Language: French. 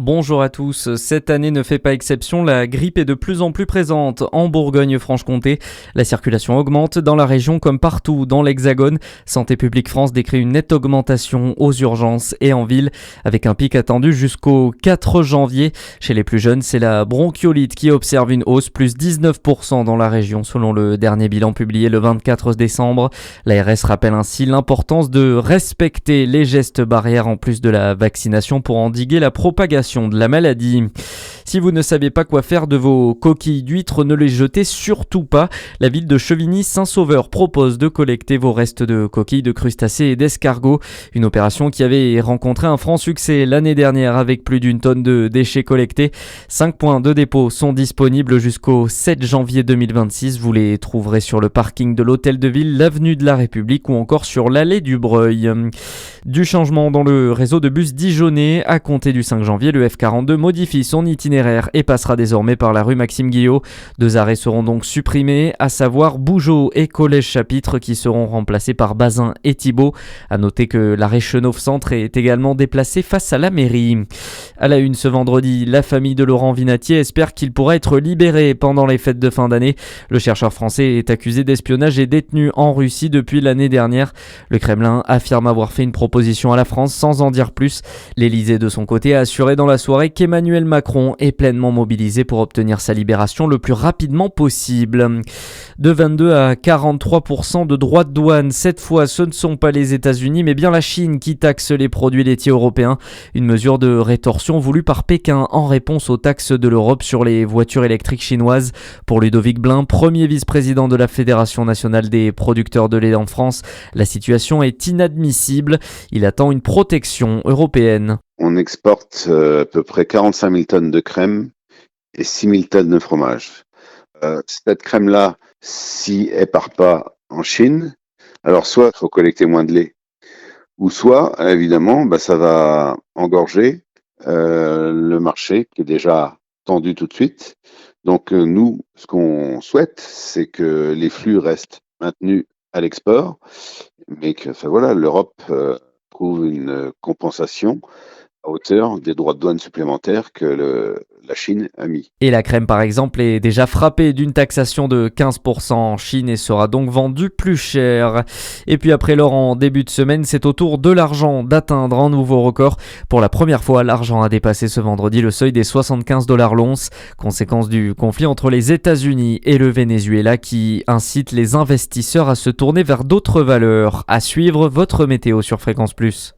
Bonjour à tous, cette année ne fait pas exception, la grippe est de plus en plus présente en Bourgogne-Franche-Comté. La circulation augmente dans la région comme partout dans l'Hexagone. Santé publique France décrit une nette augmentation aux urgences et en ville, avec un pic attendu jusqu'au 4 janvier. Chez les plus jeunes, c'est la bronchiolite qui observe une hausse, plus 19% dans la région selon le dernier bilan publié le 24 décembre. L'ARS rappelle ainsi l'importance de respecter les gestes barrières en plus de la vaccination pour endiguer la propagation de la maladie. Si vous ne savez pas quoi faire de vos coquilles d'huîtres, ne les jetez surtout pas. La ville de Chevigny-Saint-Sauveur propose de collecter vos restes de coquilles de crustacés et d'escargots. Une opération qui avait rencontré un franc succès l'année dernière avec plus d'une tonne de déchets collectés. 5 points de dépôt sont disponibles jusqu'au 7 janvier 2026. Vous les trouverez sur le parking de l'Hôtel de Ville, l'avenue de la République ou encore sur l'allée du Breuil. Du changement dans le réseau de bus dijonnais. À compter du 5 janvier, le F42 modifie son itinéraire et passera désormais par la rue Maxime Guillot. 2 arrêts seront donc supprimés, à savoir Bougeot et Collège Chapitre qui seront remplacés par Bazin et Thibault. À noter que l'arrêt Chenauve-Centre est également déplacé face à la mairie. À la une ce vendredi, la famille de Laurent Vinatier espère qu'il pourra être libéré pendant les fêtes de fin d'année. Le chercheur français est accusé d'espionnage et détenu en Russie depuis l'année dernière. Le Kremlin affirme avoir fait une proposition à la France sans en dire plus. L'Élysée de son côté a assuré dans la soirée qu'Emmanuel Macron est pleinement mobilisé pour obtenir sa libération le plus rapidement possible. De 22 à 43% de droits de douane, cette fois ce ne sont pas les États-Unis mais bien la Chine qui taxe les produits laitiers européens. Une mesure de rétorsion voulue par Pékin en réponse aux taxes de l'Europe sur les voitures électriques chinoises. Pour Ludovic Blin, premier vice-président de la Fédération nationale des producteurs de lait en France, la situation est inadmissible. Il attend une protection européenne. On exporte à peu près 45 000 tonnes de crème et 6 000 tonnes de fromage. Cette crème-là, si elle part pas en Chine, alors soit il faut collecter moins de lait, ou soit, évidemment, ça va engorger le marché qui est déjà tendu tout de suite. Donc nous, ce qu'on souhaite, c'est que les flux restent maintenus à l'export, mais que l'Europe trouve une compensation à hauteur des droits de douane supplémentaires que la Chine a mis. Et la crème par exemple est déjà frappée d'une taxation de 15% en Chine et sera donc vendue plus cher. Et puis après l'or en début de semaine, c'est au tour de l'argent d'atteindre un nouveau record. Pour la première fois, l'argent a dépassé ce vendredi le seuil des $75 l'once, conséquence du conflit entre les États-Unis et le Venezuela qui incite les investisseurs à se tourner vers d'autres valeurs. À suivre votre météo sur Fréquence Plus.